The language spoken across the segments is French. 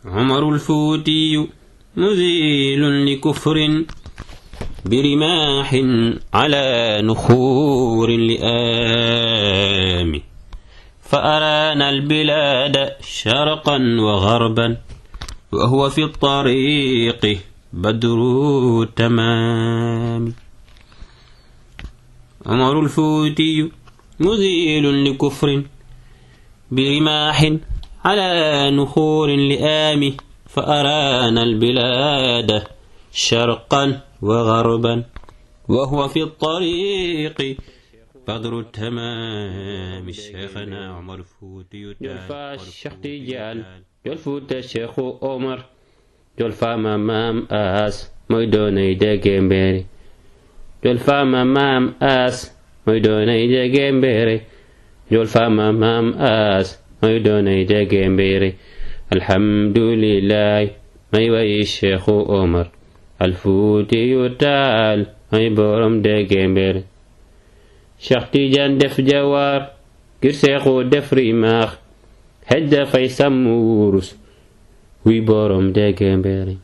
عمر الفوتي مذيل لكفر برماح على نخور لئام فأرانا البلاد شرقا وغربا وهو في الطريق بدر تمام. عمر الفوتي مذيل لكفر برماح على نخور لئام فأرانا البلاد شرقا وغربا وهو في الطريق بدر التمام. شيخنا عمر الفوتي جلفا الشيخ تيجان جلفوت الشيخ عمر جلفا مام آس ميدوني دجمبري جلفا مام آس ميدوني دجمبري جلفا مام آس ميدوني دجمبري. الحمد لله may way Cheikhu Omar Alfuutiyu Taal may borom Degembere. Cheikh Tidiane def jawaar ngir Seexu def rimaax xej dafay sàmm wurus wuy borom Degembere.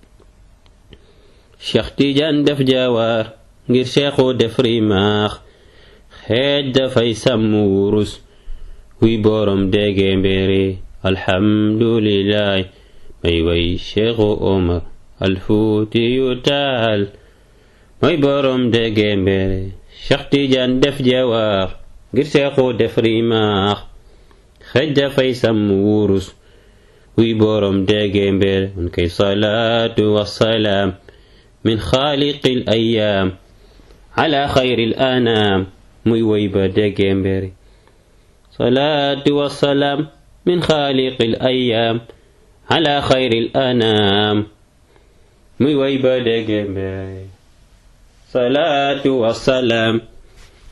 Cheikh Tidiane def jawaar ngir Seexu def rimaax xej dafay sàmm wurus wuy borom Degembere. Alhamdulillah may way Cheikhu Omar Alfuutiyu Taal may borom Degembere. Cheikh Tidiane def jawaar ngir Seexu def rimaax xej dafay sàmm wurus wuy borom Degembere. mun kay salaatu wassalaam min xaaliqil ayyaam ala xayril anaam muy way ba Degembere. salaatu wassalaam min xaaliqil ayyaam ala xayril anaam muy way ba Degembere. salaatu wassalaam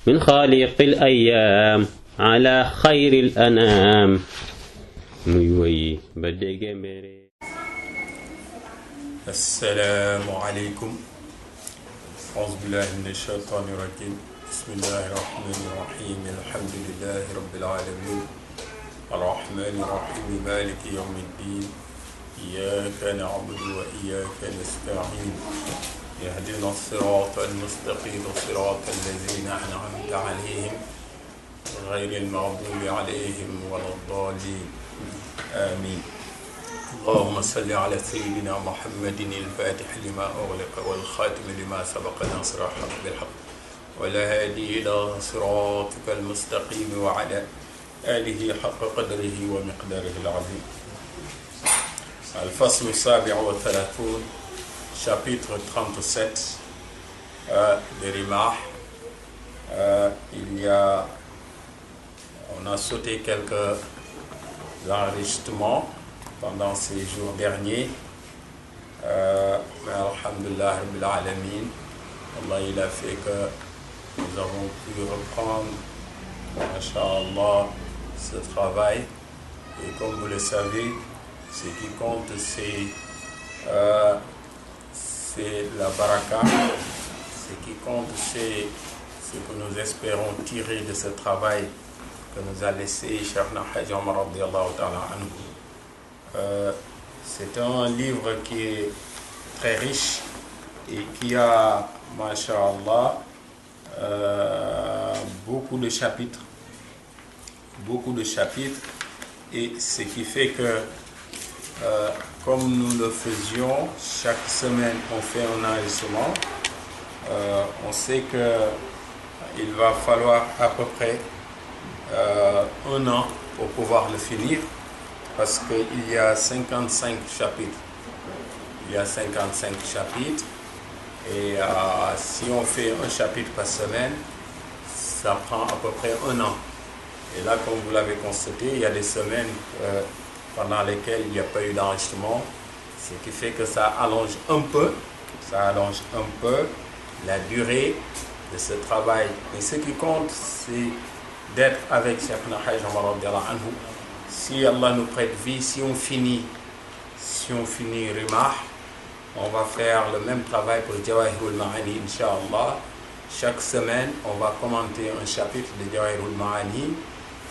min xaaliqil ayyaam ala xayril anaam muy way ba Degembere. assalaamu aleykum. auzu billaahi mina shaytaani rajiim. bismillaahi rahmaani rahiim. alhamdulillaahi rabbil aalamiin. arrahmaani rahiim. maaliki yawmi ddiin. iyyaaka na'budu wa iyyaaka nasta'iin. ihdina siraata al-mustaqiim. siraata allaziina an'amta alayhim غير المغضوب عليهم ولا الضالين. آمين. اللهم صل على سيدنا محمد الفاتح لما أغلق والخاتم لما سبق ناصر الحق بالحق والهادي إلى صراطك المستقيم وعلى آله حق قدره ومقداره العظيم. الفصل 37 chapitre 37 de Rimah. On a sauté quelques enregistrements pendant ces jours derniers. Mais alhamdulillah rabbil alamin, Allah il a fait que nous avons pu reprendre, masha'Allah, ce travail. Et comme vous le savez, ce qui compte c'est la baraka. Ce qui compte c'est ce que nous espérons tirer de ce travail que nous a laissé Cheikhna Hadj Omar radiyallahu ta'ala anhu. C'est un livre qui est très riche et qui a, masha'Allah, beaucoup de chapitres. Et ce qui fait que, comme nous le faisions, chaque semaine on fait un enregistrement, on sait qu'il va falloir à peu près un an pour pouvoir le finir, parce qu'il y a 55 chapitres. Et si on fait un chapitre par semaine, ça prend à peu près un an. Et là, comme vous l'avez constaté, il y a des semaines pendant lesquelles il n'y a pas eu d'enregistrement, ce qui fait que ça allonge un peu la durée de ce travail. Mais ce qui compte, c'est d'être avec Cheikhna Hadj Omar radiyallahu anhu. Si Allah nous prête vie, si on finit Rimah, on va faire le même travail pour Jawahirul Ma'ani, Inch'Allah. Chaque semaine, on va commenter un chapitre de Jawahirul Ma'ani.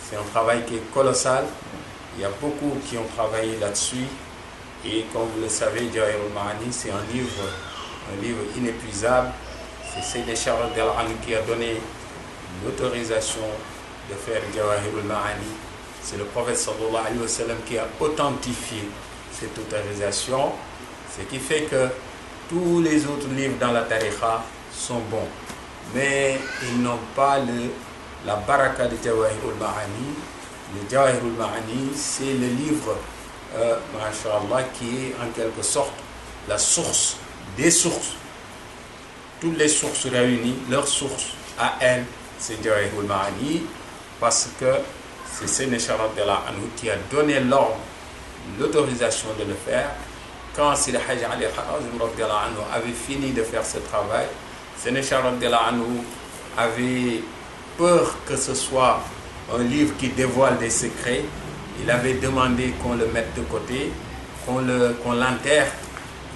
C'est un travail qui est colossal. Il y a beaucoup qui ont travaillé là-dessus. Et comme vous le savez, Jawahir al-Ma'ani, c'est un livre inépuisable. C'est Sayyid Cheikh radhiyallahu anhu qui a donné l'autorisation de faire Jawahir al-Ma'ani. C'est le prophète sallallahu alayhi wa sallam qui a authentifié cette autorisation, ce qui fait que tous les autres livres dans la tariqa sont bons, mais ils n'ont pas la baraka de Jawahir al-Ma'ani. Le Jawahir al-Ma'ani, c'est le livre, masha'Allah, qui est en quelque sorte la source des sources. Toutes les sources réunies, leur source à elles, c'est Jawahir al-Ma'ani, parce que c'est Sayyidina Cheikh radhiyallahu anhu qui a donné l'ordre, l'autorisation de le faire. Quand Sidi Hajj Ali Harazim radhiyallahu anhu avait fini de faire ce travail, Sayyidina Cheikh radhiyallahu anhu avait peur que ce soit un livre qui dévoile des secrets. Il avait demandé qu'on le mette de côté, qu'on l'enterre.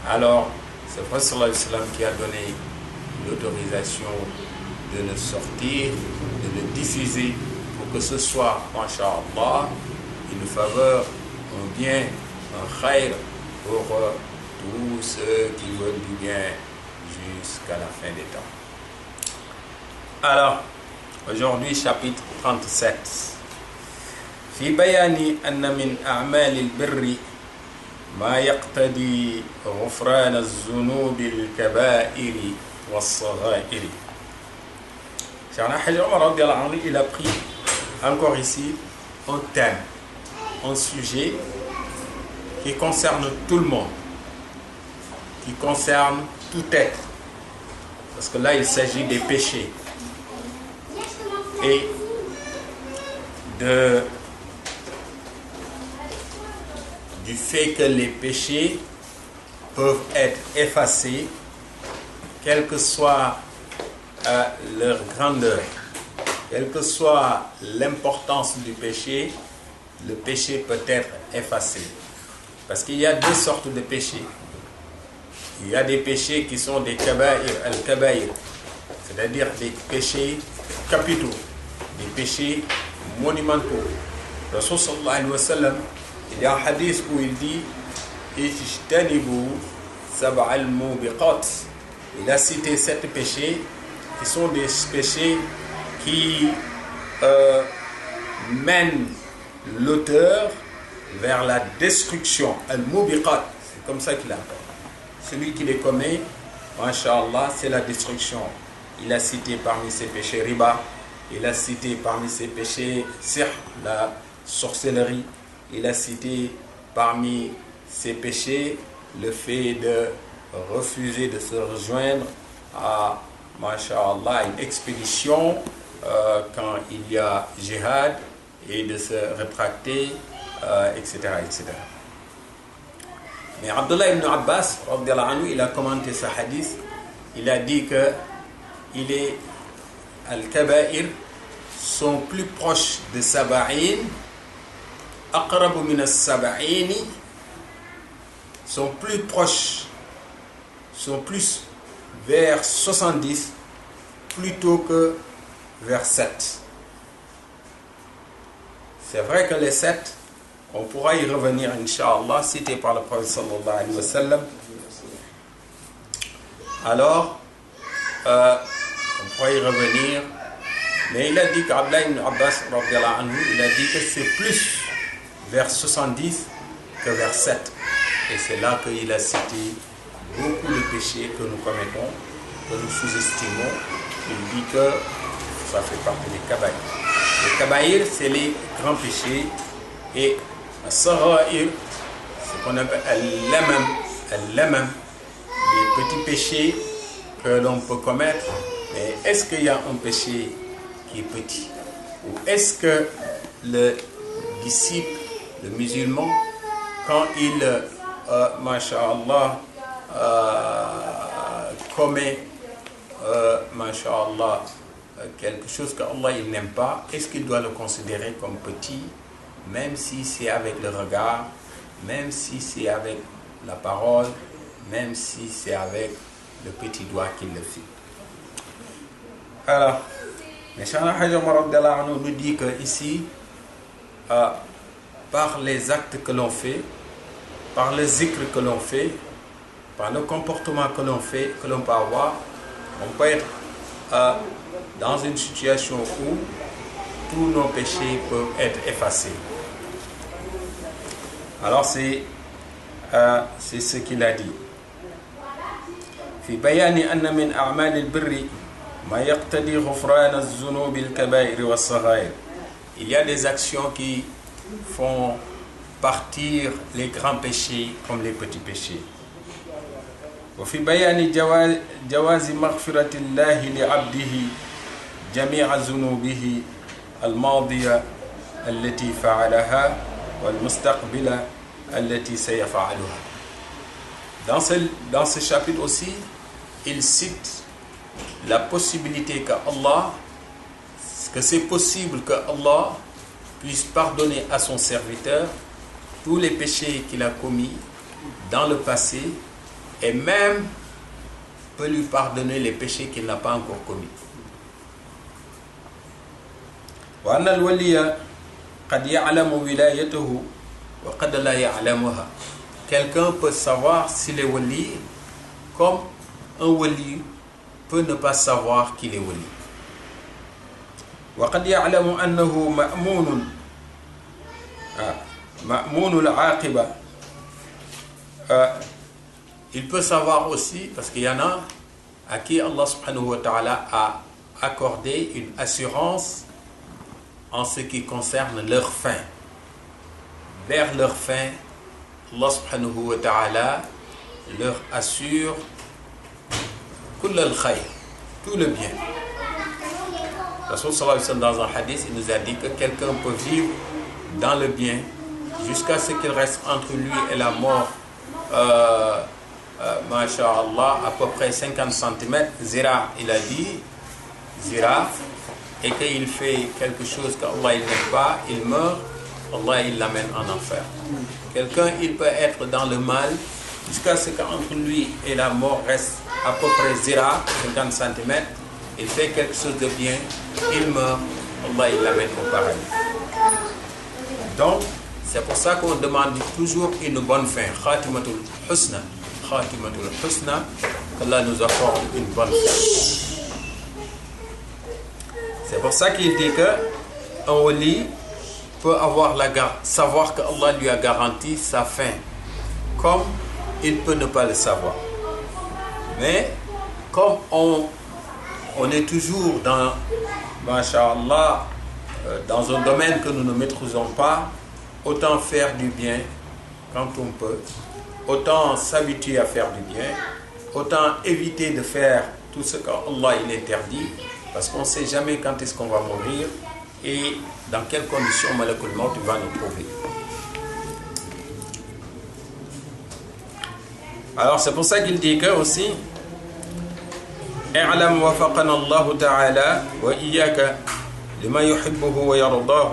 Alors, c'est le prophète sallallahu alayhi wa sallam qui a donné l'autorisation de le sortir, de le diffuser, pour que ce soit, masha'Allah, une faveur, un bien, un khayr pour tous ceux qui veulent du bien jusqu'à la fin des temps. Alors, aujourd'hui, chapitre 37. في بيان أن من أعمال البر ما يقتضي غفران الذنوب الكبائر والصغائر. Cheikh Hadj Omar radhiyallahu anhu, il a pris encore ici un thème, un sujet qui concerne tout le monde, qui concerne tout être, parce que là il s'agit des péchés et du fait que les péchés peuvent être effacés, quelle que soit leur grandeur, quelle que soit l'importance du péché, le péché peut être effacé. Parce qu'il y a deux sortes de péchés. Il y a des péchés qui sont des kaba'ir, al-kaba'ir, c'est-à-dire des péchés capitaux, des péchés monumentaux. Rasul sallallahu alayhi wa sallam, il y a un hadith où il dit Ijtanibu sab'al mubiqat. Il a cité 7 péchés qui sont des péchés qui mènent l'auteur vers la destruction. Al-mubiqat, c'est comme ça qu'il appelle. Celui qui les commet, masha'Allah, c'est la destruction. Il a cité parmi ses péchés riba, il a cité parmi ses péchés sihr, la sorcellerie. Il a cité parmi ses péchés le fait de refuser de se rejoindre à, masha'Allah, une expédition quand il y a jihad et de se rétracter, etc., etc. Mais Abdullah ibn Abbas, il a commenté ce hadith. Il a dit que al-kaba'ir sont plus proches de saba'in, aqrabu min as-saba'ini, sont plus proches, sont plus vers 70 plutôt que vers 7. C'est vrai que les 7, on pourra y revenir, Inch'Allah, cité par le prophète sallallahu alayhi wa sallam. Alors, on pourra y revenir. Mais il a dit qu'Abdullah ibn Abbas, il a dit que c'est plus vers 70 que vers 7. Et c'est là qu'il a cité beaucoup de péchés que nous commettons, que nous sous-estimons. Il dit que ça fait partie des kabaïr. Les kabaïr, c'est les grands péchés. Et as-sagha'ir, ce qu'on appelle al-lamam, les petits péchés que l'on peut commettre. Mais est-ce qu'il y a un péché qui est petit? Ou est-ce que le disciple, le musulman, quand il, masha'Allah, commet, masha'Allah, quelque chose qu'Allah il n'aime pas, est-ce qu'il doit le considérer comme petit, même si c'est avec le regard, même si c'est avec la parole, même si c'est avec le petit doigt qu'il le fait? Alors, mais Cheikh Hadj Omar nous dit que ici, par les actes que l'on fait, par le zikr que l'on fait, par le comportement que l'on fait, que l'on peut avoir, on peut être dans une situation où tous nos péchés peuvent être effacés. Alors c'est ce qu'il a dit. في بيان أن من أعمال البر ما يقتضي غفران الذنوب الكبائر والصغائر. Il y a des actions qui font partir les grands péchés comme les petits péchés. وفي بيان جواز مغفرة الله لعبده جميع ذنوبه الماضية التي فعلها والمستقبلة التي سيفعلها. Dans ce chapitre aussi, il cite la possibilité que c'est possible que Allah puisse pardonner à son serviteur tous les péchés qu'il a commis dans le passé et même peut lui pardonner les péchés qu'il n'a pas encore commis. وأن الولي قد يعلم ولايته وقد لا يعلمها. Quelqu'un peut savoir s'il est wali comme un wali peut ne pas savoir qu'il est wali. وقد يعلم أنه مأمون العاقبة. Il peut savoir aussi, parce qu'il y en a à qui Allah subhanahu wa ta'ala a accordé une assurance en ce qui concerne leur fin. Vers leur fin, Allah subhanahu wa ta'ala leur assure kull al-khayr, tout le bien. Rasul sallallahu alayhi wa sallam, dans un hadith, il nous a dit que quelqu'un peut vivre dans le bien jusqu'à ce qu'il reste entre lui et la mort, masha'Allah, à peu près 50 cm, zira, il a dit, zira, et qu'il fait quelque chose qu'Allah il n'aime pas, il meurt, Allah il l'amène en enfer. Quelqu'un, il peut être dans le mal jusqu'à ce qu'entre lui et la mort reste à peu près zira, 50 cm, il fait quelque chose de bien, il meurt, Allah il l'amène au paradis. Donc, c'est pour ça qu'on demande toujours une bonne fin, khatimatul husna, qu'Allah nous accorde une bonne fin. C'est pour ça qu'il dit qu'un wali peut savoir que Allah lui a garanti sa fin, comme il peut ne pas le savoir. Mais comme on est toujours dans, masha'Allah, dans un domaine que nous ne maîtrisons pas, autant faire du bien quand on peut, autant s'habituer à faire du bien, autant éviter de faire tout ce qu'Allah il interdit, parce qu'on ne sait jamais quand est-ce qu'on va mourir et dans quelles conditions Malakul Maut va nous trouver. Alors c'est pour ça qu'il dit que aussi اعلم وفقنا الله تعالى وإياك لما يحبه ويرضاه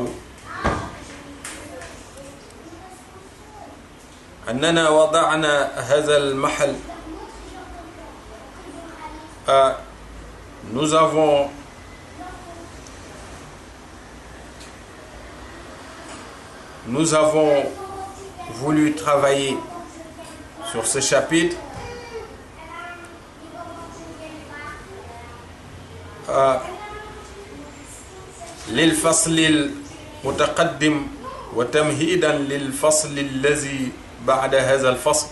أننا وضعنا هذا المحل. Nous avons voulu travailler sur ce chapitre للفصل المتقدم وتمهيدا للفصل الذي بعد هذا الفصل.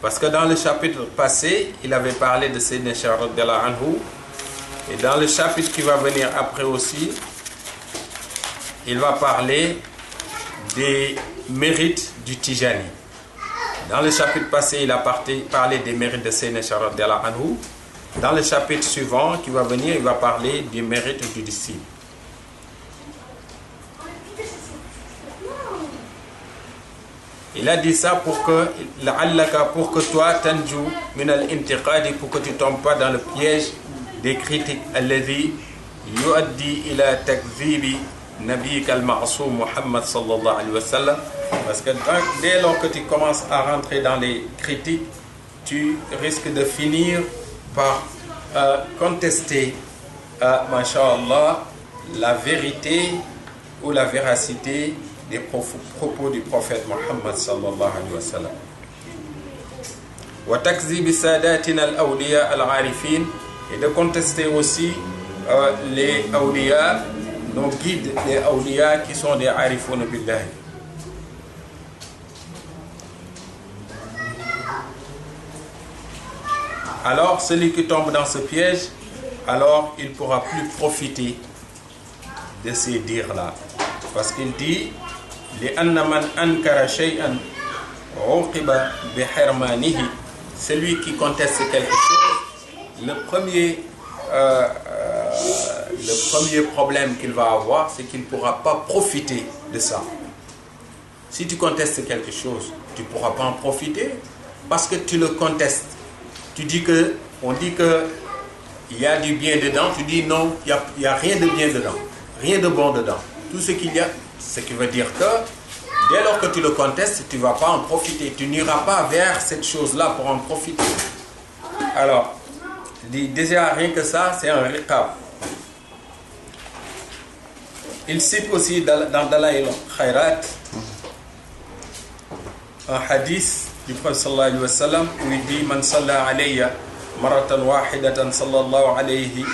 Parce que dans le chapitre passé, il avait parlé de Sayyidina Cheikh radhiyallahu anhu, et dans le chapitre qui va venir après aussi, il va parler des mérites du Tijani. Dans le chapitre passé, il a parlé des mérites de Sayyidina Cheikh radhiyallahu anhu. Dans le chapitre suivant qui va venir, il va parler du mérite du disciple. Il a dit ça pour que toi, tanju min al-intiqadi, pour que tu ne tombes pas dans le piège des critiques, alladhi yuaddi ila takdhibi nabiyik al-ma'soum Muhammad sallallahu alayhi wa sallam. Parce que dès lors que tu commences à rentrer dans les critiques, tu risques de finir par contester, masha'Allah, la vérité ou la véracité des propos du prophète Mohammed sallallahu alayhi wa sallam. Wa takzib sadatina al-awliya al-arifin, et de contester aussi les awliya, nos guides, les awliya qui sont des arifoun billahi. Alors celui qui tombe dans ce piège, alors il ne pourra plus profiter de ces dires-là. Parce qu'il dit لأن من أنكر شيئا عوقب بحرمانه, celui qui conteste quelque chose, le premier problème qu'il va avoir, c'est qu'il ne pourra pas profiter de ça. Si tu contestes quelque chose, tu ne pourras pas en profiter parce que tu le contestes. Tu dis que, on dit que il y a du bien dedans, tu dis non, il n'y a rien de bien dedans, rien de bon dedans. Tout ce qu'il y a, ce qui veut dire que dès lors que tu le contestes, tu ne vas pas en profiter, tu n'iras pas vers cette chose-là pour en profiter. Alors, déjà rien que ça, c'est un riqab. Il cite aussi dans Dalaïl Khairat un hadith du prophète sallallahu alayhi wa sallam où il dit man salla alayya maratan wahidatan sallallahu alayhi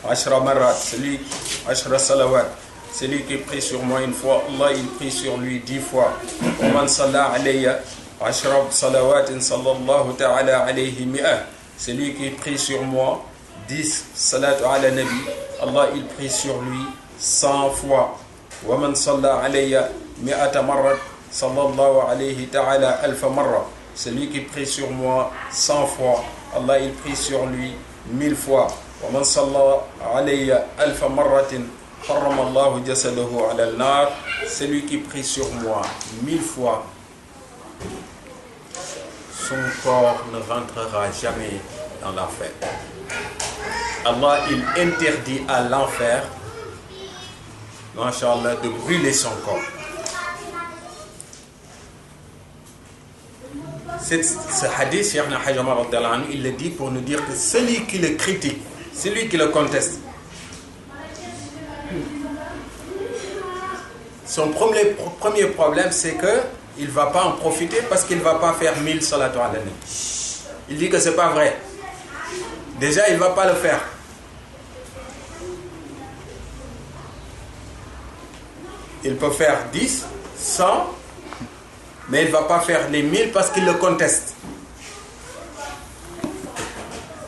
ashra marat, celui ashra salawat, celui qui prie sur moi une fois, Allah il prie sur lui 10 fois. Man salla alayya ashra salawatin sallallahu ta'ala alayhi mi'a, celui qui prie sur moi 10 salatu ala nabi, Allah il prie sur lui 100 fois. Wa man salla alayya mi'ata marat sallallahu alayhi ta'ala alfa marra, celui qui prie sur moi 100 fois, Allah il prie sur lui 1000 fois. Wa man salla alayya alfa marratin harrama Allahu jasadahu ala al-nar, celui qui prie sur moi 1000 fois, son corps ne rentrera jamais dans l'enfer. Allah il interdit à l'enfer, Masha'Allah, de brûler son corps. Ce hadith, Cheikh Nahajama, il le dit pour nous dire que celui qui le critique, celui qui le conteste, son premier problème, c'est qu'il ne va pas en profiter parce qu'il ne va pas faire 1000 salatu ala nabi. Il dit que ce n'est pas vrai. Déjà, il ne va pas le faire. Il peut faire 10, 100, mais il ne va pas faire les 1000 parce qu'il le conteste.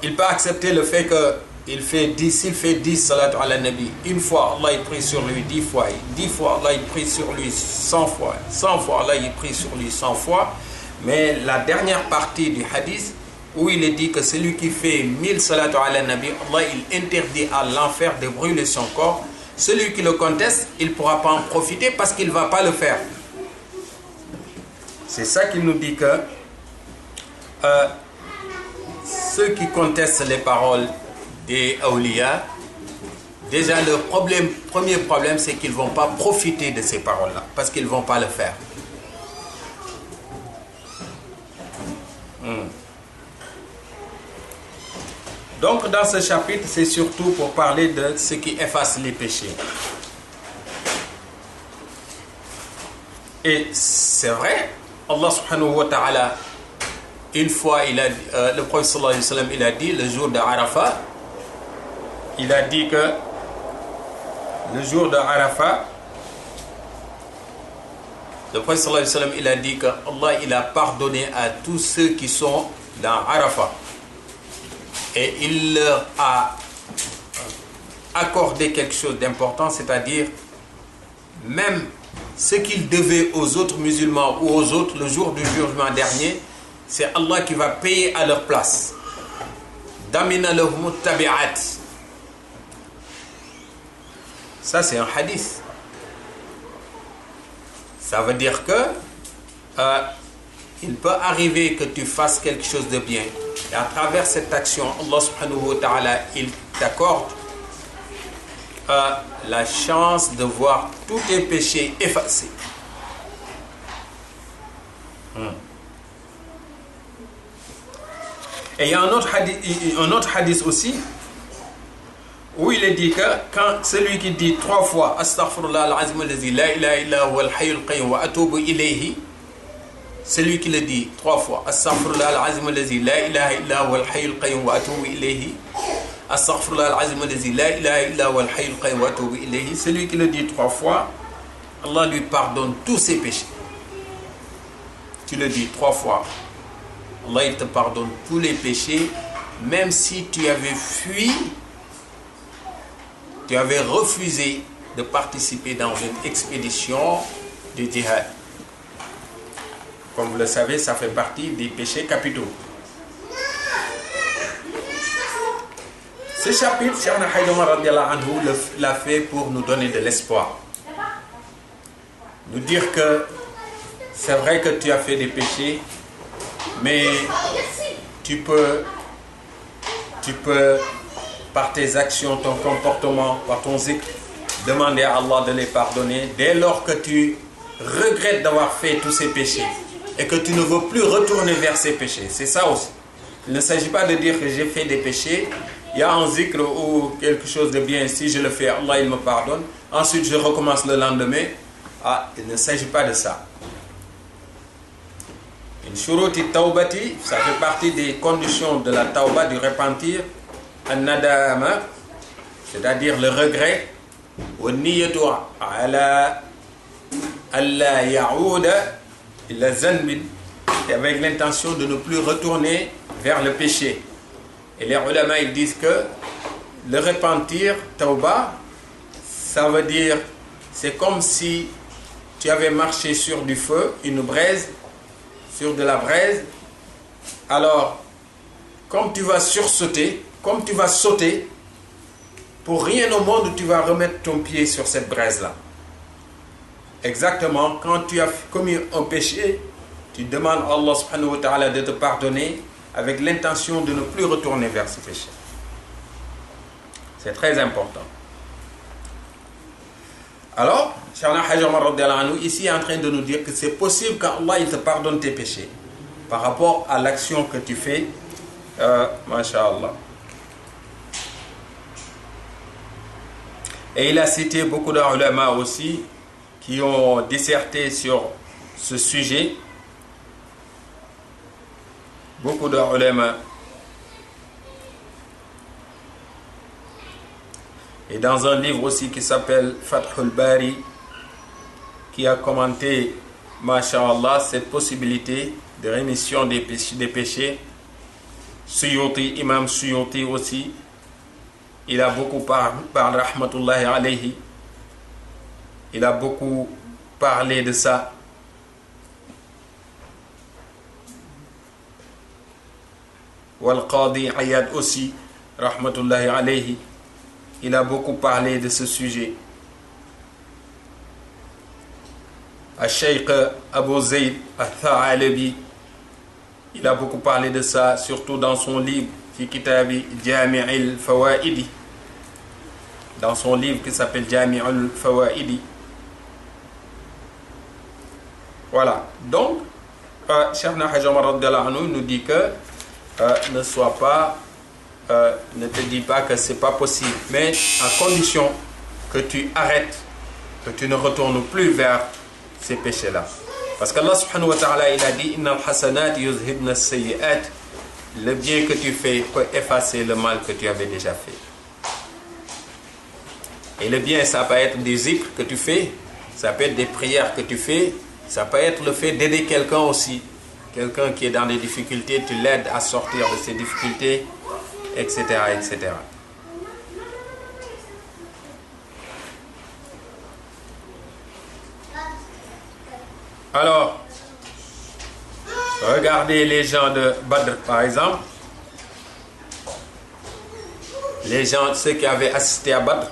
Il peut accepter le fait qu'il fait 10, s'il fait 10 salatu ala nabi, une fois Allah il prie sur lui 10 fois, 10 fois Allah il prie sur lui 100 fois, 100 fois Allah il prie sur lui 100 fois, mais la dernière partie du hadith où il est dit que celui qui fait 1000 salatu ala nabi, Allah il interdit à l'enfer de brûler son corps. Celui qui le conteste, il ne pourra pas en profiter parce qu'il ne va pas le faire. C'est ça qu'il nous dit que ceux qui contestent les paroles des awliya, déjà le premier problème, c'est qu'ils ne vont pas profiter de ces paroles-là, parce qu'ils ne vont pas le faire. Donc dans ce chapitre, c'est surtout pour parler de ce qui efface les péchés. Et c'est vrai, Allah subhanahu wa ta'ala, une fois, le prophète sallallahu alayhi wa sallam, il a dit, le jour de Arafat, il a dit que le jour de Arafat, le prophète sallallahu alayhi wa sallam, il a dit que Allah, il a pardonné à tous ceux qui sont dans Arafat. Et il leur a accordé quelque chose d'important, c'est-à-dire même ce qu'ils devaient aux autres musulmans ou aux autres le jour du jugement dernier, c'est Allah qui va payer à leur place. Damina lahum tabi'at. Ça c'est un hadith. Ça veut dire que il peut arriver que tu fasses quelque chose de bien. Et à travers cette action, Allah subhanahu wa ta'ala, il t'accorde la chance de voir tous tes péchés effacés. Et il y a un autre hadith aussi où il est dit que quand celui qui dit 3 fois Astaghfirullah al-azim allazi la ilaha illa huwa al-hayyul qayyum wa atubu ilayhi, celui qui le dit 3 fois Astaghfirullah al-azim allazi la ilaha illa huwa al-hayyul qayyum wa atubu ilayhi, Astaghfirullah al-azim allazi la ilaha illa huwa al-hayyul qayyum wa atubu ilayhi, celui qui le dit 3 fois, Allah lui pardonne tous ses péchés. Tu le dis 3 fois, Allah il te pardonne tous les péchés, même si tu avais fui, tu avais refusé de participer dans une expédition de djihad. Comme vous le savez, ça fait partie des péchés capitaux. Ce chapitre, Cheikh Haïdar Omar radiallahu anhu l'a fait pour nous donner de l'espoir. Nous dire que c'est vrai que tu as fait des péchés, mais tu peux par tes actions, ton comportement, par ton zikr, demander à Allah de les pardonner dès lors que tu regrettes d'avoir fait tous ces péchés et que tu ne veux plus retourner vers ces péchés. C'est ça aussi. Il ne s'agit pas de dire que j'ai fait des péchés, il y a un zikr ou quelque chose de bien, si je le fais, Allah il me pardonne, ensuite je recommence le lendemain. Ah, il ne s'agit pas de ça. Une shuruti taubati, ça fait partie des conditions de la tauba, du repentir. An-nadama, c'est-à-dire le regret. Wa niyatu ala alla ya'uda ila zanbin, et avec l'intention de ne plus retourner vers le péché. Et les ulama ils disent que le repentir, tauba, ça veut dire, c'est comme si tu avais marché sur du feu, une braise, sur de la braise. Alors, comme tu vas sursauter, comme tu vas sauter, pour rien au monde tu vas remettre ton pied sur cette braise-là. Exactement, quand tu as commis un péché, tu demandes à Allah subhanahu wa ta'ala de te pardonner avec l'intention de ne plus retourner vers ce péché. C'est très important. Alors, Cheikh Haïdar Omar radiallahu anhu ici est en train de nous dire que c'est possible qu'Allah il te pardonne tes péchés par rapport à l'action que tu fais. Masha'Allah. Et il a cité beaucoup d'ulama aussi qui ont disserté sur ce sujet. Beaucoup d'ulama. Et dans un livre aussi qui s'appelle Fathul Bari, qui a commenté, masha'Allah, cette possibilité de rémission des péchés. Suyuti, Imam Suyuti aussi, il a beaucoup parlé, rahmatullahi alayhi, il a beaucoup parlé de ça. Wal Qadi Ayad aussi, rahmatullahi alayhi, il a beaucoup parlé de ce sujet. Al-Shaykh Abu Zayd al-Tha'alabi, il a beaucoup parlé de ça, surtout dans son livre Fi Kitabi Jami' al-Fawaidi, dans son livre qui s'appelle Jami' al-Fawaidi. Voilà, donc Cheikh Haïdar Omar radiallahu anhu nous dit que ne sois pas, ne te dis pas que c'est pas possible, mais à condition que tu arrêtes, que tu ne retournes plus vers ces péchés-là. Parce qu'Allah subhanahu wa ta'ala il a dit Innal hasanat yuzhibna as-sayyi'at, le bien que tu fais peut effacer le mal que tu avais déjà fait. Et le bien, ça peut être des zikrs que tu fais, ça peut être des prières que tu fais, ça peut être le fait d'aider quelqu'un aussi. Quelqu'un qui est dans des difficultés, tu l'aides à sortir de ses difficultés, etc., etc. Alors, regardez les gens de Badr par exemple. Les gens, ceux qui avaient assisté à Badr.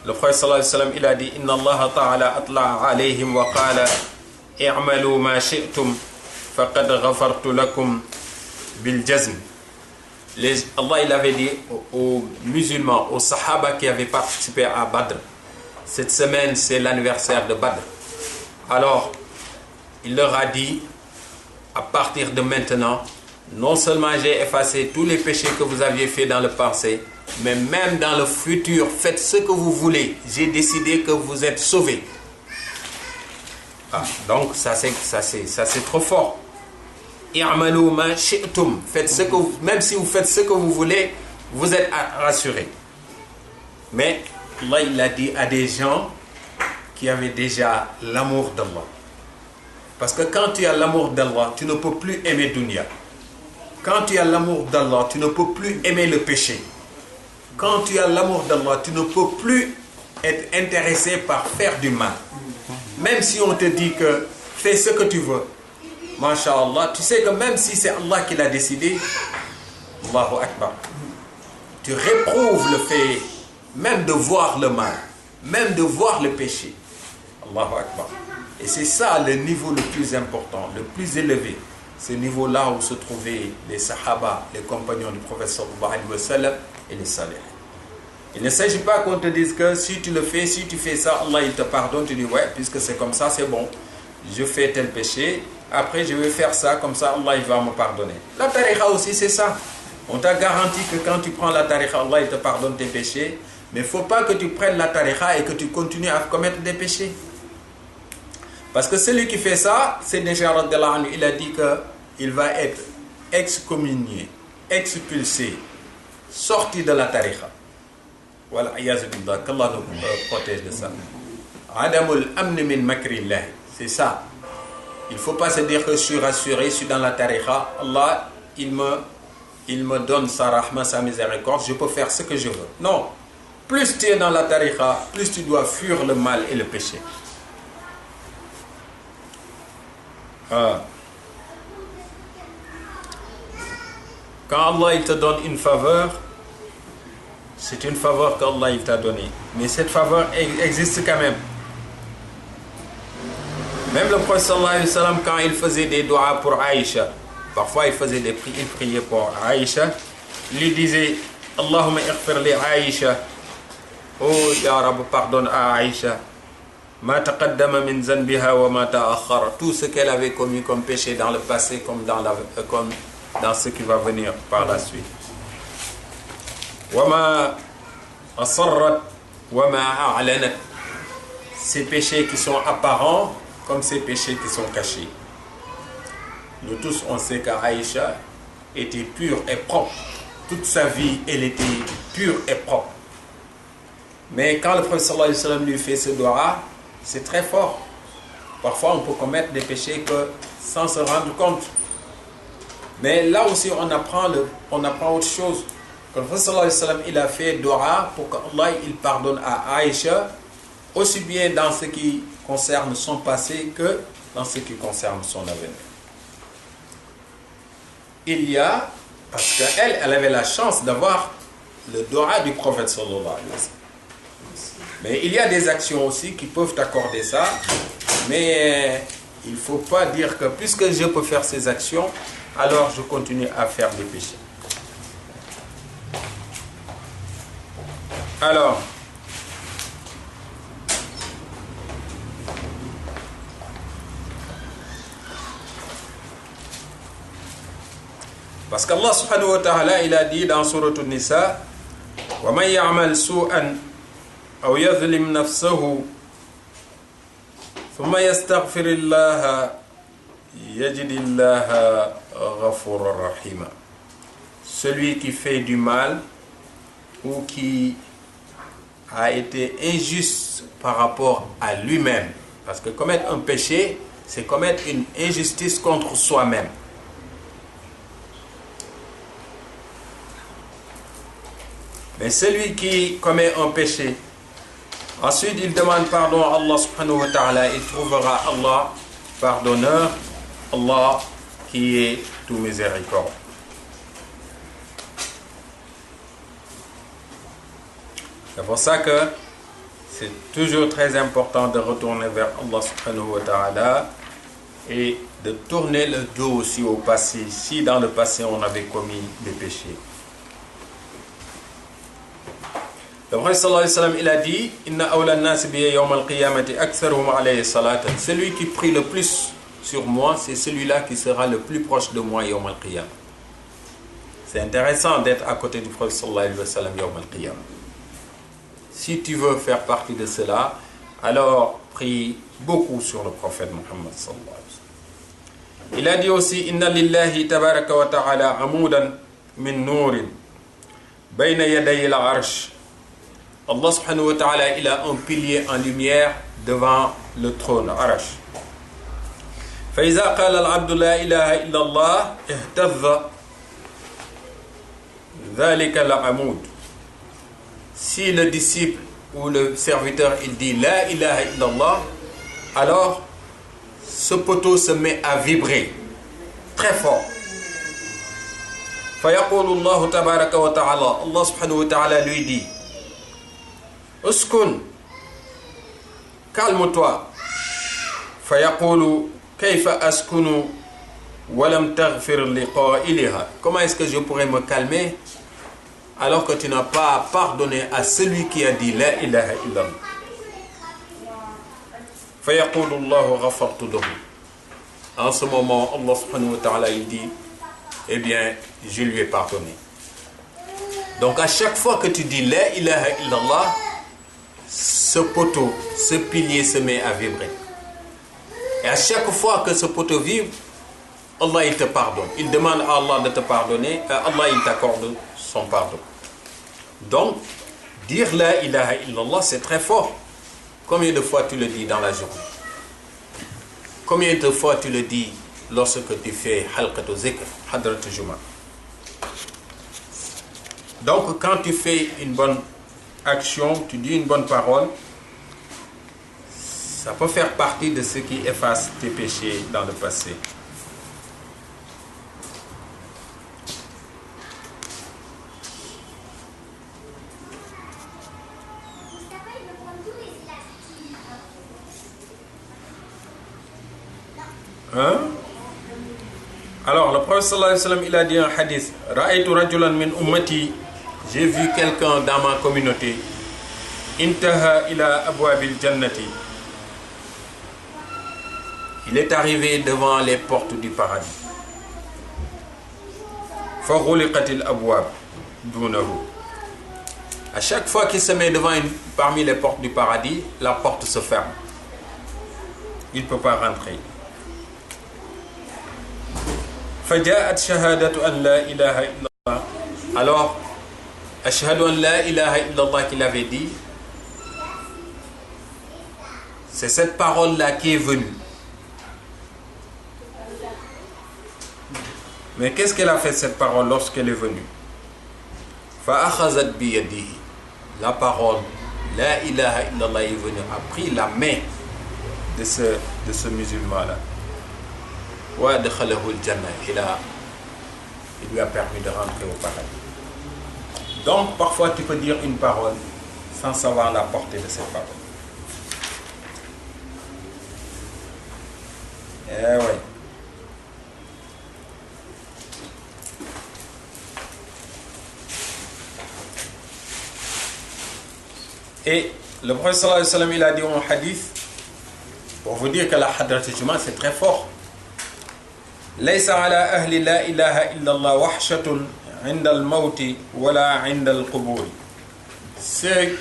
Le prophète sallallahu alayhi wa sallam, il a dit Inna Allah ta'ala atla'a alayhim wa qala i'malu ma shi'tum faqad ghafartu lakum bil jazm. Allah il avait dit aux musulmans, aux sahaba qui avaient participé à Badr, cette semaine c'est l'anniversaire de Badr. Alors il leur a dit, à partir de maintenant, non seulement j'ai effacé tous les péchés que vous aviez fait dans le passé, mais même dans le futur, faites ce que vous voulez. J'ai décidé que vous êtes sauvés. Ah, donc ça c'est trop fort. I'malu ma shi'tum. Faites ce que même si vous faites ce que vous voulez, vous êtes rassurés. Mais Allah il a dit à des gens qui avaient déjà l'amour d'Allah. Parce que quand tu as l'amour d'Allah, tu ne peux plus aimer dunya. Quand tu as l'amour d'Allah, tu ne peux plus aimer le péché. Quand tu as l'amour d'Allah, tu ne peux plus être intéressé par faire du mal. Même si on te dit que fais ce que tu veux, Masha'Allah, tu sais que même si c'est Allah qui l'a décidé, Allahu Akbar, tu réprouves le fait même de voir le mal, même de voir le péché. Allahu Akbar. Et c'est ça le niveau le plus important, le plus élevé. Ce niveau-là où se trouvaient les Sahaba, les compagnons du prophète sallallahu alayhi wa sallam et les salihs. Il ne s'agit pas qu'on te dise que si tu le fais, si tu fais ça, Allah il te pardonne. Tu dis ouais, puisque c'est comme ça, c'est bon. Je fais tel péché, après je vais faire ça, comme ça Allah il va me pardonner. La tariqa aussi c'est ça. On t'a garanti que quand tu prends la tariqa, Allah il te pardonne tes péchés. Mais il ne faut pas que tu prennes la tariqa et que tu continues à commettre des péchés. Parce que celui qui fait ça, c'est déjà il a dit qu'il va être excommunié, expulsé, sorti de la tariqa. Voilà, qu'Allah nous protège de ça. Adamul amn min makrillah, c'est ça. Il ne faut pas se dire que je suis rassuré, je suis dans la tariqa. Allah, il me donne sa rahma, sa miséricorde, je peux faire ce que je veux. Non. Plus tu es dans la tariqa, plus tu dois fuir le mal et le péché. Quand Allah il te donne une faveur, c'est une faveur qu'Allah il t'a donnée. Mais cette faveur existe quand même. Même le prophète sallallahu alayhi wa sallam, quand il faisait des doigts pour Aïcha, parfois il faisait des prières, il priait pour Aïcha, il lui disait Allahumma ighfir li Aïcha. Oh Ya Rab, pardonne à Aïcha. Ma taqaddama min zanbiha wa ma ta'akhkhara. Tout ce qu'elle avait commis comme péché dans le passé comme dans ce qui va venir par la suite. Wa ma asarrat wa ma a'lanat. Ces péchés qui sont apparents comme ces péchés qui sont cachés. Nous tous on sait qu'Aïcha était pure et propre. Toute sa vie elle était pure et propre. Mais quand le prophète sallallahu alayhi wa sallam lui fait ce doigt, c'est très fort. Parfois, on peut commettre des péchés sans se rendre compte. Mais là aussi, on apprend autre chose. Que le prophète sallallahu alayhi wa sallam, il a fait doua pour qu'Allah il pardonne à Aïcha, aussi bien dans ce qui concerne son passé que dans ce qui concerne son avenir. Parce qu'elle avait la chance d'avoir le doua du prophète sallallahu alayhi wa sallam. Mais il y a des actions aussi qui peuvent t'accorder ça. Mais il ne faut pas dire que puisque je peux faire ces actions, alors je continue à faire des péchés. Alors, parce qu'Allah subhanahu wa ta'ala, il a dit dans Surat An-Nisa, wa man ya'mal su'an أو يظلم نفسه ثم يستغفر الله يجد الله غفورا رحيما. Celui qui fait du mal ou qui a été injuste par rapport à lui-même, parce que commettre un péché, c'est commettre une injustice contre soi-même. Mais celui qui commet un péché, ensuite, il demande pardon à Allah subhanahu wa ta'ala. Il trouvera Allah pardonneur, Allah qui est tout miséricorde. C'est pour ça que c'est toujours très important de retourner vers Allah subhanahu wa ta'ala et de tourner le dos aussi au passé, si dans le passé on avait commis des péchés. Le prophète sallallahu alayhi wa sallam, il a dit Inna awla an-nas bi yawm al-qiyamati aktharuhum alayhi salatan. Celui qui prie le plus sur moi, c'est celui-là qui sera le plus proche de moi yawm al-qiyam. C'est intéressant d'être à côté du prophète sallallahu alayhi wa sallam yawm al-qiyamah. Si tu veux faire partie de cela, alors prie beaucoup sur le prophète Muhammad sallallahu alayhi wa sallam. Il a dit aussi inna lillahi tabaraka wa ta'ala amoudan min nourin bayna yaday al-arsh. Allah subhanahu wa ta'ala, il a un pilier en lumière devant le trône arsh. فإذا قال العبد لا إله إلا الله اهتز ذلك العمود. Si le disciple ou le serviteur il dit la ilaha illallah, alors ce poteau se met à vibrer très fort. فيقول الله تبارك وتعالى, Allah subhanahu wa ta'ala lui dit اسكن, calme-toi. فيقول كيف أسكن ولم تغفر لقائلها. Comment est-ce que je pourrais me calmer alors que tu n'as pas pardonné à celui qui a dit la ilaha illallah. فيقول الله غفرت له. En ce moment, Allah subhanahu wa ta'ala il dit eh bien, je lui ai pardonné. Donc à chaque fois que tu dis la ilaha illallah, ce poteau, ce pilier se met à vibrer. Et à chaque fois que ce poteau vibre, Allah il te pardonne. Il demande à Allah de te pardonner et Allah il t'accorde son pardon. Donc, dire la ilaha illallah, c'est très fort. Combien de fois tu le dis dans la journée? Combien de fois tu le dis lorsque tu fais halqat zikr, hadrat juma? Donc, quand tu fais une bonne action, tu dis une bonne parole, ça peut faire partie de ce qui efface tes péchés dans le passé. Hein? Alors, le prophète sallallahu alayhi wa sallam, il a dit un hadith, Ra'aytu rajulan min ummati, j'ai vu quelqu'un dans ma communauté, intaha ila abwabil jannati. Il est arrivé devant les portes du paradis. Faghuliqatil abwab dunahu. À chaque fois qu'il se met parmi les portes du paradis, la porte se ferme. Il ne peut pas rentrer. Faja'at shahadatu an la ilaha illallah. Alors, ashhadu an la ilaha illallah qu'il avait dit, c'est cette parole-là qui est venue. Mais qu'est-ce qu'elle a fait cette parole lorsqu'elle est venue? Fa'akhazat biyadihi. La parole, la ilaha illallah est venue, a pris la main de ce musulman-là. Wa dakhalahu al-jannah. Il lui a permis de rentrer au paradis. Donc, parfois, tu peux dire une parole sans savoir la portée de cette parole. Eh oui. Et le prophète sallallahu alayhi wa sallam, il a dit en hadith, pour vous dire que la hadrat juma c'est très fort. Laysa ala ahli la ilaha illallah wahshatun inda al-mawti wala inda al-quburi.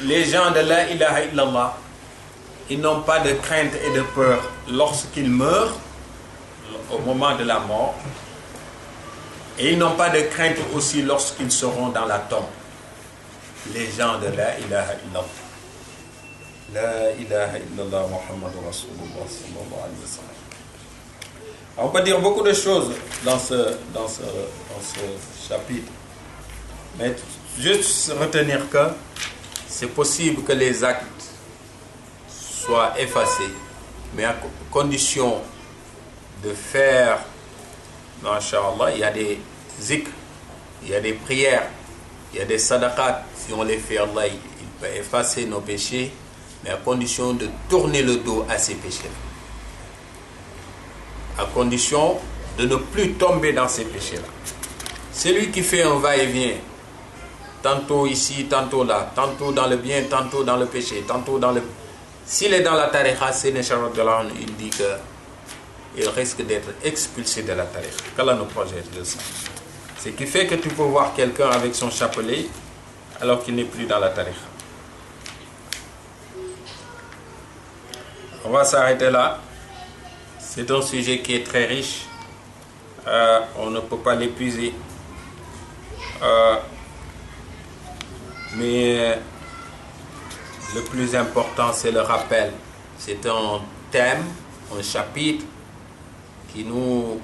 Les gens de la ilaha illallah, ils n'ont pas de crainte et de peur lorsqu'ils meurent, au moment de la mort, et ils n'ont pas de crainte aussi lorsqu'ils seront dans la tombe. Les gens de la ilaha illallah. La ilaha illallah Muhammadu Rasulullah sallallahu alayhi wa sallam. On peut dire beaucoup de choses dans ce chapitre, mais juste retenir que c'est possible que les actes soient effacés, mais à condition de faire, masha'Allah, il y a des zikr, il y a des prières, il y a des sadaqat. Si on les fait, Allah il peut effacer nos péchés, mais à condition de tourner le dos à ces péchés. À condition de ne plus tomber dans ces péchés-là. Celui qui fait un va-et-vient, tantôt ici, tantôt là, tantôt dans le bien, tantôt dans le péché, tantôt dans le... S'il est dans la tariqa, c'est Nechar il dit qu'il risque d'être expulsé de la tariqa. Qu'Allah nous protège de ça. Ce qui fait que tu peux voir quelqu'un avec son chapelet alors qu'il n'est plus dans la tariqa. On va s'arrêter là. C'est un sujet qui est très riche. On ne peut pas l'épuiser. Mais le plus important, c'est le rappel. C'est un thème, un chapitre qui nous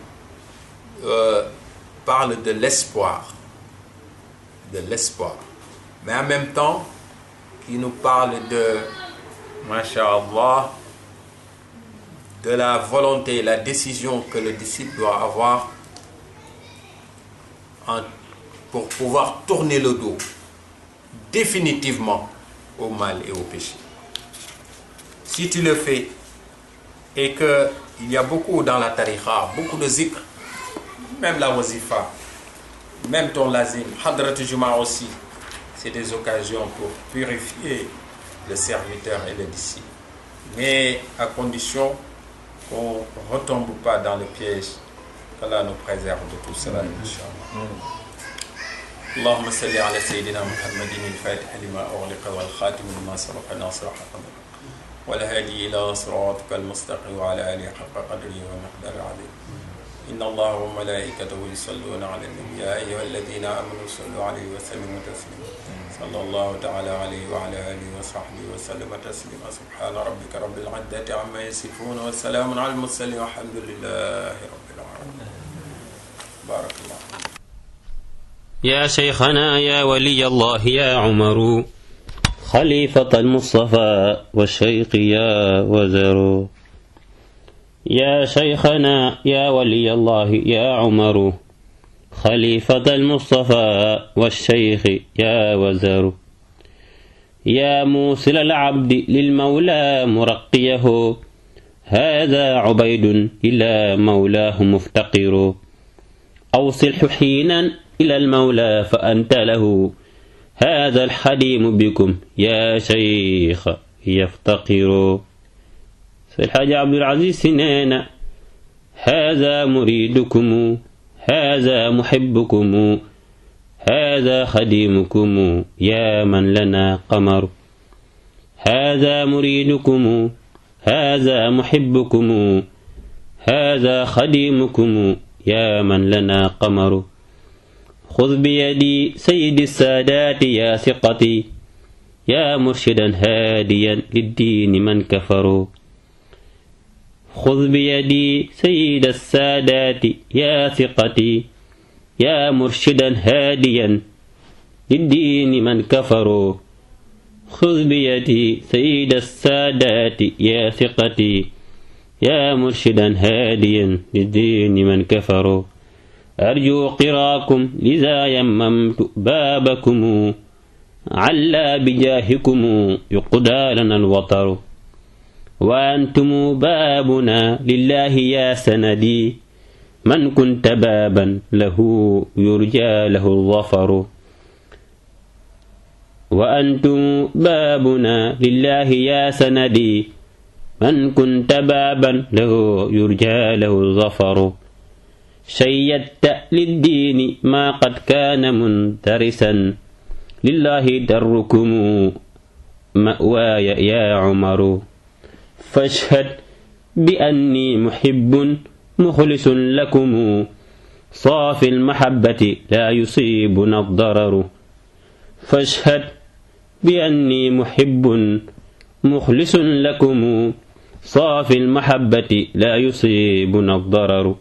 parle de l'espoir. De l'espoir. Mais en même temps, qui nous parle de, masha'Allah, de la volonté, la décision que le disciple doit avoir pour pouvoir tourner le dos définitivement au mal et au péché. Si tu le fais et qu'il y a beaucoup dans la tariqa, beaucoup de zikr, même la wazifa, même ton lazim, hadrat juma aussi, c'est des occasions pour purifier le serviteur et le disciple. Mais à condition qu'on ne retombe pas dans le piège, qu'Allah nous préserve de tout cela, Inch'Allah. اللهم صل على سيدنا محمد الفاتح لما أغلق والخاتم لما سبق ناصر حق والهادي إلى صراطك المستقيم وعلى آله حق قدره ومقدار عظيم. إن الله وملائكته يصلون على النبي يا أيها الذين آمنوا صلوا عليه وسلموا تسليما. صلى الله تعالى عليه وعلى آله وصحبه وسلم تسليما. سبحان ربك رب العزة عما يصفون وسلام على المرسلين والحمد لله رب العالمين. بارك الله. يا شيخنا يا ولي الله يا عمر خليفة المصطفى والشيخ يا وزر. يا شيخنا يا ولي الله يا عمر خليفة المصطفى والشيخ يا وزر. يا موصل العبد للمولى مرقيه هذا عبيد إلى مولاه مفتقر. أوصله حينا إلى المولى فأنت له هذا الحليم بكم يا شيخ يفتقر. الحاج عبد العزيز سنان هذا مريدكم هذا محبكم هذا خديمكم يا من لنا قمر. هذا مريدكم هذا محبكم هذا خديمكم يا من لنا قمر. خذ بيدي سيد السادات يا ثقتي يا مرشدا هاديا للدين من كفروا. خذ بيدي سيد السادات يا ثقتي يا مرشدا هاديا للدين من كفروا. خذ بيدي سيد السادات يا ثقتي يا مرشدا هاديا للدين من كفروا. أرجو قراكم لذا يممت بابكم علا بجاهكم يقضى لنا الوطر. وأنتم بابنا لله يا سندي من كنت بابا له يرجى له الظفر. وأنتم بابنا لله يا سندي من كنت بابا له يرجى له الظفر. شيدت للدين ما قد كان منترسا لله دركم مأواي يا عمر. فاشهد بأني محب مخلص لكم صافي المحبة لا يصيبنا الضرر. فاشهد بأني محب مخلص لكم صافي المحبة لا يصيبنا الضرر.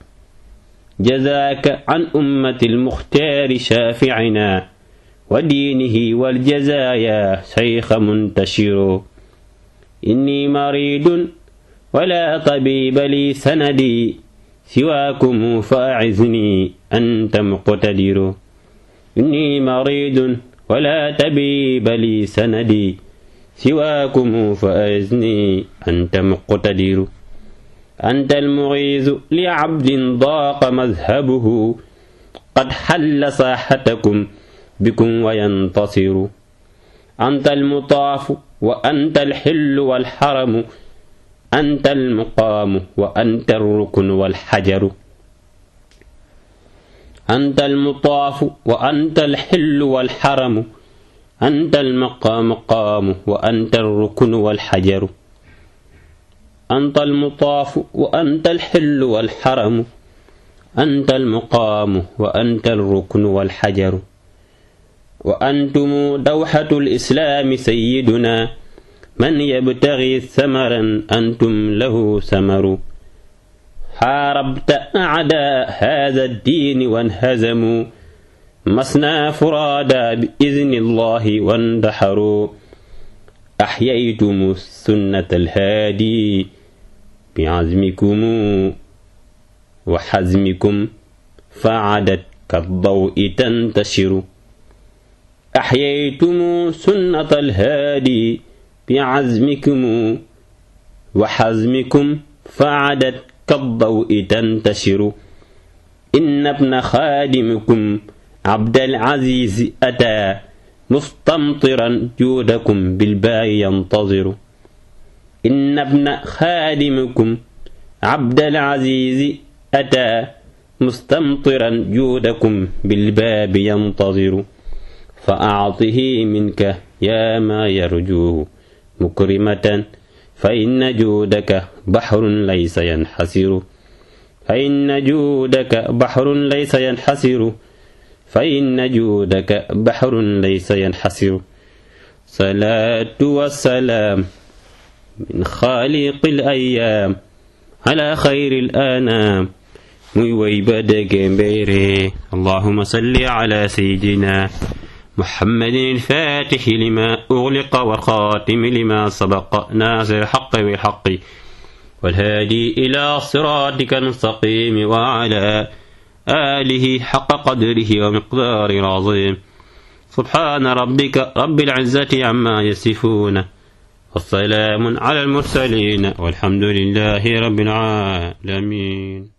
جزاك عن أمة المختار شافعنا ودينه والجزايا شيخ منتشر. إني مريض ولا طبيب لي سندي سواكم فأعزني أنت مقتدر. إني مريض ولا طبيب لي سندي سواكم فأعزني أنت مقتدر. أنت المغيث لعبد ضاق مذهبه قد حل ساحتكم بكم وينتصر. أنت المطاف وأنت الحل والحرم أنت المقام وأنت الركن والحجر. أنت المطاف وأنت الحل والحرم أنت المقام وأنت الركن والحجر أنت المطاف وأنت الحل والحرم أنت المقام وأنت الركن والحجر وأنتم دوحة الإسلام سيدنا من يبتغي ثمرا أنتم له ثمر حاربت أعداء هذا الدين وانهزموا مسنا فرادا بإذن الله واندحروا أحييتم سنة الهادي بعزمكم وحزمكم فعدت كالضوء تنتشر أحييتم سنة الهادي بعزمكم وحزمكم فعدت كالضوء تنتشر إن ابن خادمكم عبد العزيز أتى مستمطرا جودكم بالباء ينتظر إن ابن خادمكم عبد العزيز أتى مستمطرا جودكم بالباب ينتظر فأعطه منك يا ما يرجوه مكرمة فإن جودك بحر ليس ينحسر فإن جودك بحر ليس ينحسر فإن جودك بحر ليس ينحسر صلاة والسلام من خالق الأيام على خير الأنام muy way ba dégg mbéyree اللهم صل على سيدنا محمد الفاتح لما أغلق والخاتم لما سبق ناصر الحق بالحق والهادي إلى صراطك المستقيم وعلى آله حق قدره ومقدار العظيم سبحان ربك رب العزة عما يصفون والسلام على المرسلين والحمد لله رب العالمين.